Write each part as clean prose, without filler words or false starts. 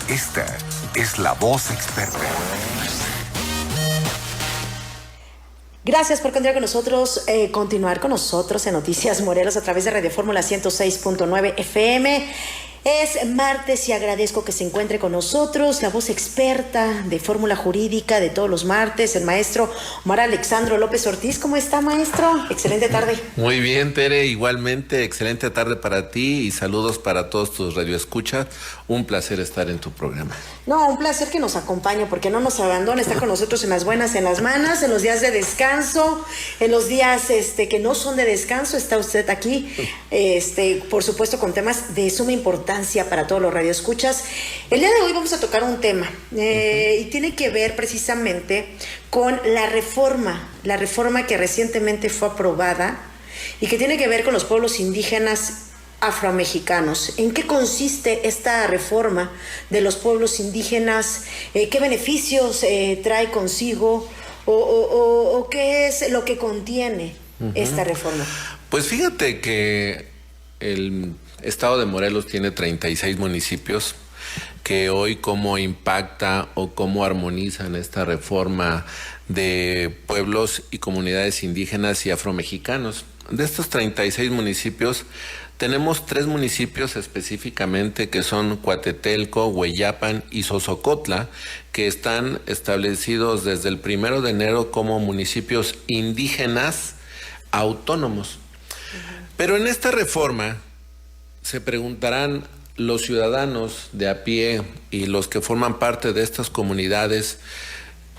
Esta es la voz experta. Gracias por continuar con nosotros en Noticias Morelos a través de Radio Fórmula 106.9 FM. Es martes y agradezco que se encuentre con nosotros la voz experta de Fórmula Jurídica de todos los martes, el maestro Omar Alexandro López Ortiz. ¿Cómo está, maestro? Excelente tarde. Muy bien, Tere, igualmente, excelente tarde para ti y saludos para todos tus radioescuchas. Un placer estar en tu programa. No, un placer que nos acompañe, porque no nos abandona, está con nosotros en las buenas, en las malas, en los días de descanso, en los días que no son de descanso, está usted aquí, por supuesto con temas de suma importancia para todos los radioescuchas. El día de hoy vamos a tocar un tema y tiene que ver precisamente con la reforma que recientemente fue aprobada y que tiene que ver con los pueblos indígenas afromexicanos. ¿En qué consiste esta reforma de los pueblos indígenas? ¿Qué beneficios trae consigo? ¿O qué es lo que contiene esta reforma? Pues fíjate que el estado de Morelos tiene 36 municipios que hoy cómo impacta o cómo armonizan esta reforma de pueblos y comunidades indígenas y afromexicanos. De estos 36 municipios, tenemos 3 municipios específicamente que son Coatetelco, Hueyapan y Sosocotla, que están establecidos desde el 1 de enero como municipios indígenas autónomos. Pero en esta reforma se preguntarán los ciudadanos de a pie y los que forman parte de estas comunidades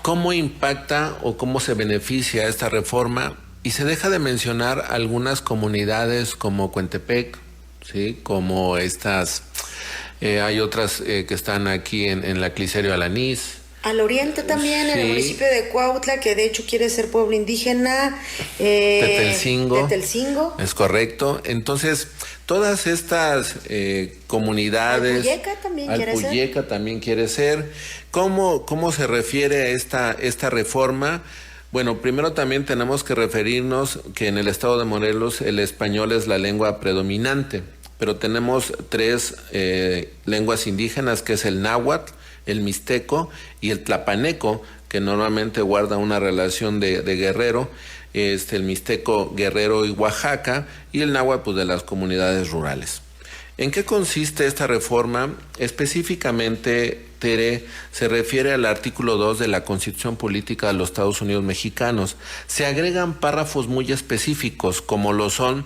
cómo impacta o cómo se beneficia esta reforma. Y se deja de mencionar algunas comunidades como Cuentepec, ¿sí? Como estas, hay otras que están aquí en la Clicerio Alanís. Al oriente también, sí. En el municipio de Cuautla, que de hecho quiere ser pueblo indígena. Tetelcingo. Es correcto. Entonces, todas estas comunidades. Alpuyeca también quiere ser. ¿Cómo se refiere a esta reforma? Bueno, primero también tenemos que referirnos que en el estado de Morelos el español es la lengua predominante, pero tenemos 3 lenguas indígenas, que es el náhuatl, el mixteco y el tlapaneco, que normalmente guarda una relación de guerrero, el mixteco Guerrero y Oaxaca, y el náhuatl pues, de las comunidades rurales. ¿En qué consiste esta reforma? Específicamente, Tere, se refiere al artículo 2 de la Constitución Política de los Estados Unidos Mexicanos. Se agregan párrafos muy específicos, como lo son,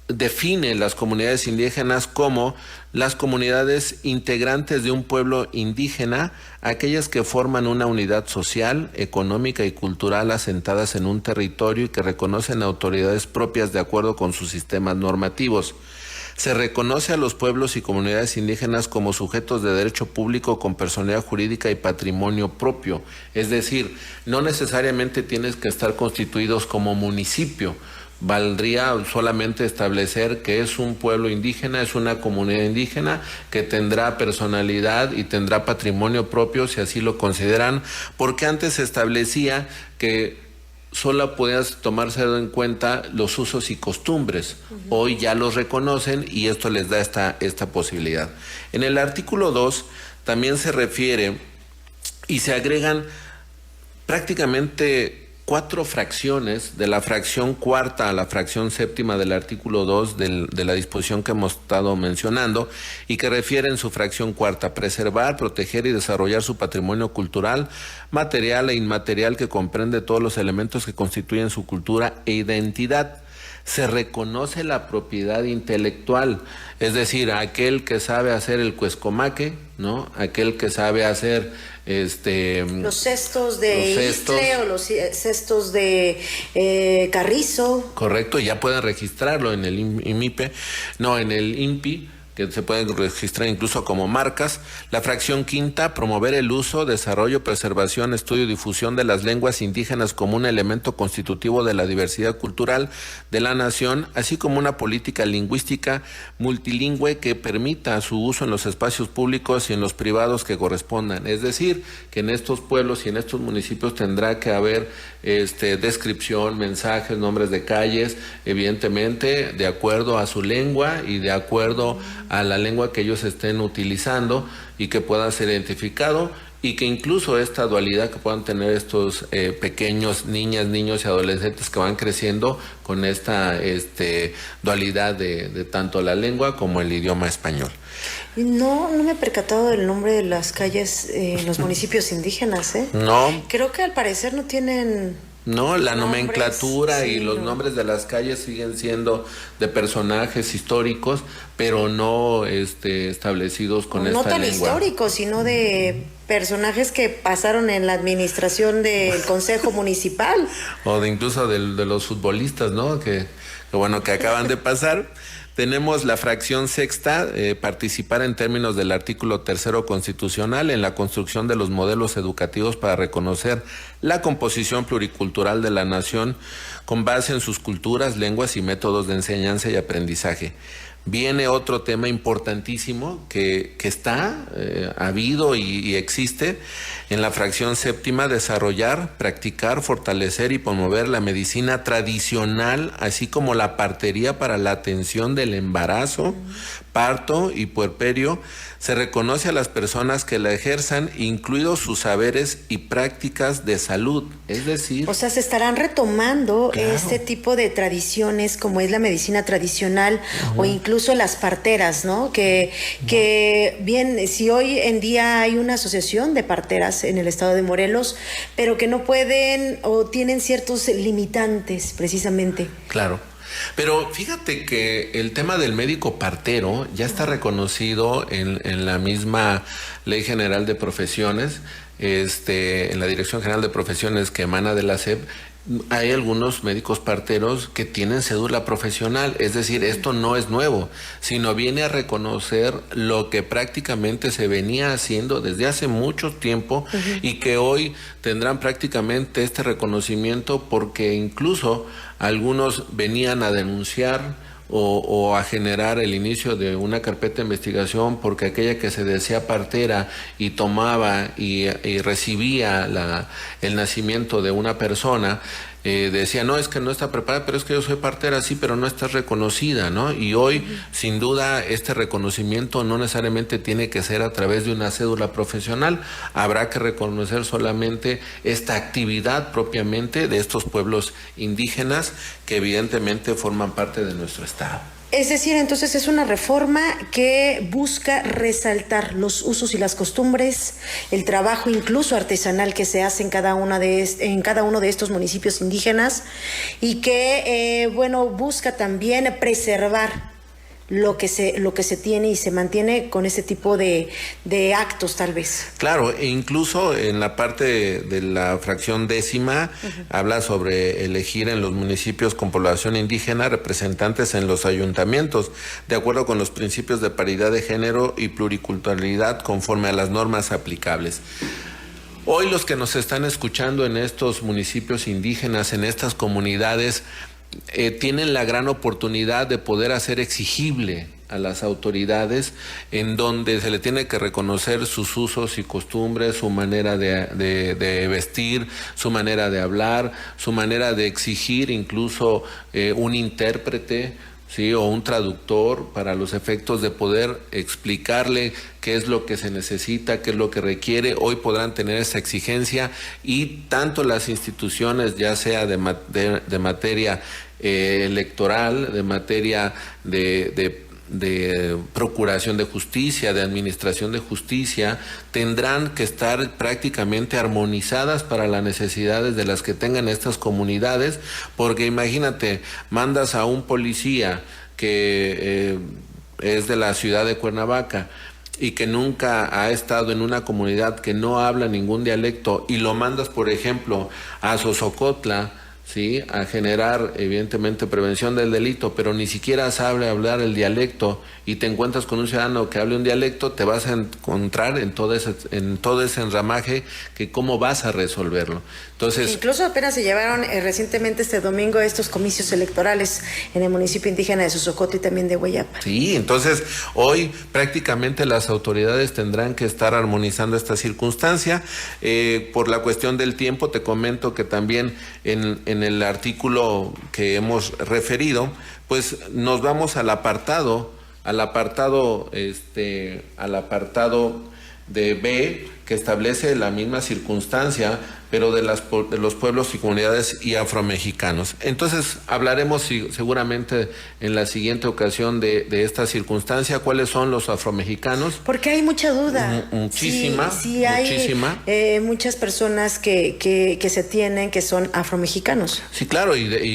define las comunidades indígenas como las comunidades integrantes de un pueblo indígena, aquellas que forman una unidad social, económica y cultural asentadas en un territorio y que reconocen autoridades propias de acuerdo con sus sistemas normativos. Se reconoce a los pueblos y comunidades indígenas como sujetos de derecho público con personalidad jurídica y patrimonio propio. Es decir, no necesariamente tienes que estar constituidos como municipio. Valdría solamente establecer que es un pueblo indígena, es una comunidad indígena que tendrá personalidad y tendrá patrimonio propio si así lo consideran, porque antes se establecía que solo podías tomarse en cuenta los usos y costumbres. Hoy ya los reconocen y esto les da esta posibilidad. En el artículo 2 también se refiere y se agregan prácticamente 4 fracciones, de la fracción cuarta a la fracción séptima del artículo 2 de la disposición que hemos estado mencionando, y que refieren su fracción cuarta: preservar, proteger y desarrollar su patrimonio cultural, material e inmaterial, que comprende todos los elementos que constituyen su cultura e identidad. Se reconoce la propiedad intelectual, es decir, aquel que sabe hacer el cuescomaque, ¿no? Aquel que sabe hacer los cestos de Istle o los cestos de Carrizo. Correcto, ya pueden registrarlo en el en el INPI, que se pueden registrar incluso como marcas. La fracción quinta: promover el uso, desarrollo, preservación, estudio y difusión de las lenguas indígenas como un elemento constitutivo de la diversidad cultural de la nación, así como una política lingüística multilingüe que permita su uso en los espacios públicos y en los privados que correspondan. Es decir, que en estos pueblos y en estos municipios tendrá que haber descripción, mensajes, nombres de calles, evidentemente de acuerdo a su lengua y de acuerdo a la lengua que ellos estén utilizando y que pueda ser identificado, y que incluso esta dualidad que puedan tener estos pequeños niñas, niños y adolescentes que van creciendo con esta dualidad de tanto la lengua como el idioma español. No me he percatado del nombre de las calles en los municipios indígenas, ¿eh? No. Creo que al parecer no tienen... No, la nombres, nomenclatura y sí, los no. nombres de las calles siguen siendo de personajes históricos, pero no establecidos con esta No tan lengua. históricos, sino de personajes que pasaron en la administración del Consejo Municipal. O de incluso de los futbolistas, ¿no? Que bueno, que acaban de pasar. Tenemos la fracción sexta, participar en términos del artículo 3º constitucional en la construcción de los modelos educativos para reconocer la composición pluricultural de la nación con base en sus culturas, lenguas y métodos de enseñanza y aprendizaje. Viene otro tema importantísimo que está habido y existe en la fracción séptima: desarrollar, practicar, fortalecer y promover la medicina tradicional, así como la partería para la atención del embarazo, parto y puerperio. Se reconoce a las personas que la ejerzan, incluidos sus saberes y prácticas de salud. Es decir... O sea, se estarán retomando Claro. este tipo de tradiciones como es la medicina tradicional o incluso las parteras, ¿no? Que bien, si hoy en día hay una asociación de parteras en el estado de Morelos, pero que no pueden o tienen ciertos limitantes precisamente. Claro. Pero fíjate que el tema del médico partero ya está reconocido en la misma Ley General de Profesiones, en la Dirección General de Profesiones que emana de la SEP. Hay algunos médicos parteros que tienen cédula profesional, es decir, esto no es nuevo, sino viene a reconocer lo que prácticamente se venía haciendo desde hace mucho tiempo y que hoy tendrán prácticamente este reconocimiento, porque incluso algunos venían a denunciar o a generar el inicio de una carpeta de investigación porque aquella que se decía partera y tomaba y recibía el nacimiento de una persona, decía, no, es que no está preparada, pero es que yo soy partera, sí, pero no está reconocida, ¿no? Y hoy, sin duda, este reconocimiento no necesariamente tiene que ser a través de una cédula profesional. Habrá que reconocer solamente esta actividad propiamente de estos pueblos indígenas que evidentemente forman parte de nuestro estado. Es decir, entonces es una reforma que busca resaltar los usos y las costumbres, el trabajo incluso artesanal que se hace en cada uno de estos municipios indígenas y que, busca también preservar lo que se tiene y se mantiene con ese tipo de actos, tal vez. Claro, e incluso en la parte de la fracción décima habla sobre elegir en los municipios con población indígena representantes en los ayuntamientos, de acuerdo con los principios de paridad de género y pluriculturalidad conforme a las normas aplicables. Hoy los que nos están escuchando en estos municipios indígenas, en estas comunidades, tienen la gran oportunidad de poder hacer exigible a las autoridades, en donde se le tiene que reconocer sus usos y costumbres, su manera de vestir, su manera de hablar, su manera de exigir incluso un intérprete, ¿sí? O un traductor para los efectos de poder explicarle qué es lo que se necesita, qué es lo que requiere. Hoy podrán tener esa exigencia y tanto las instituciones, ya sea de materia electoral, de materia de procuración de justicia, de administración de justicia, tendrán que estar prácticamente armonizadas para las necesidades de las que tengan estas comunidades, porque imagínate, mandas a un policía que es de la ciudad de Cuernavaca y que nunca ha estado en una comunidad que no habla ningún dialecto y lo mandas, por ejemplo, a Xosocotla, ¿sí? A generar evidentemente prevención del delito, pero ni siquiera sabe hablar el dialecto y te encuentras con un ciudadano que hable un dialecto, te vas a encontrar en todo ese enramaje que cómo vas a resolverlo. Entonces, incluso apenas se llevaron recientemente este domingo estos comicios electorales en el municipio indígena de Xosocotla y también de Hueyapa. Sí, entonces hoy prácticamente las autoridades tendrán que estar armonizando esta circunstancia. Por la cuestión del tiempo, te comento que también en el artículo que hemos referido, pues nos vamos al apartado al apartado de B, que establece la misma circunstancia, pero de los pueblos y comunidades y afromexicanos. Entonces hablaremos seguramente en la siguiente ocasión de esta circunstancia, cuáles son los afromexicanos. Porque hay mucha duda. Muchísima. Sí, hay muchas personas que se tienen que son afromexicanos. Sí, claro.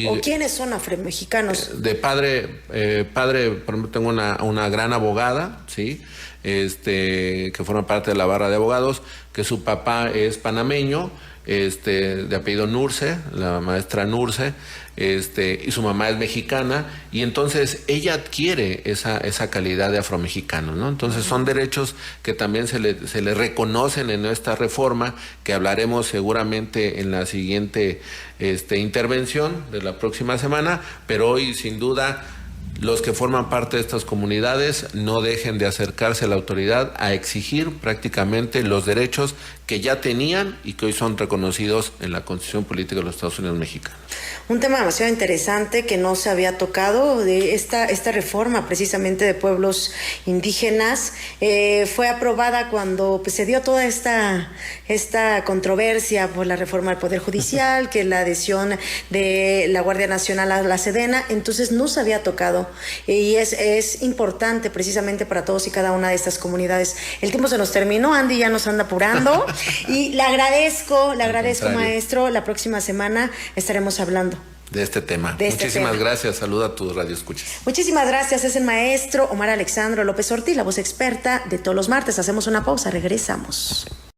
¿O quiénes son afromexicanos? De padre, por ejemplo, tengo una gran abogada, ¿sí? Que forma parte de la barra de abogados, que su papá es panameño, de apellido Nurse, la maestra Nurse, y su mamá es mexicana, y entonces ella adquiere esa calidad de afromexicano, ¿no? Entonces son derechos que también se le reconocen en esta reforma, que hablaremos seguramente en la siguiente intervención de la próxima semana, pero hoy sin duda los que forman parte de estas comunidades no dejen de acercarse a la autoridad a exigir prácticamente los derechos que ya tenían y que hoy son reconocidos en la Constitución Política de los Estados Unidos Mexicanos. Un tema demasiado interesante que no se había tocado, de esta reforma precisamente de pueblos indígenas, fue aprobada cuando se dio toda esta controversia por la reforma del Poder Judicial, que la adhesión de la Guardia Nacional a la Sedena, entonces no se había tocado, y es importante precisamente para todos y cada una de estas comunidades. El tiempo se nos terminó, Andy ya nos anda apurando, y le agradezco maestro, la próxima semana estaremos hablando de este tema. Muchísimas gracias. Saluda a tus radioescuchas. Muchísimas gracias. Es el maestro Omar Alexandro López Ortiz, la voz experta de todos los martes. Hacemos una pausa, regresamos.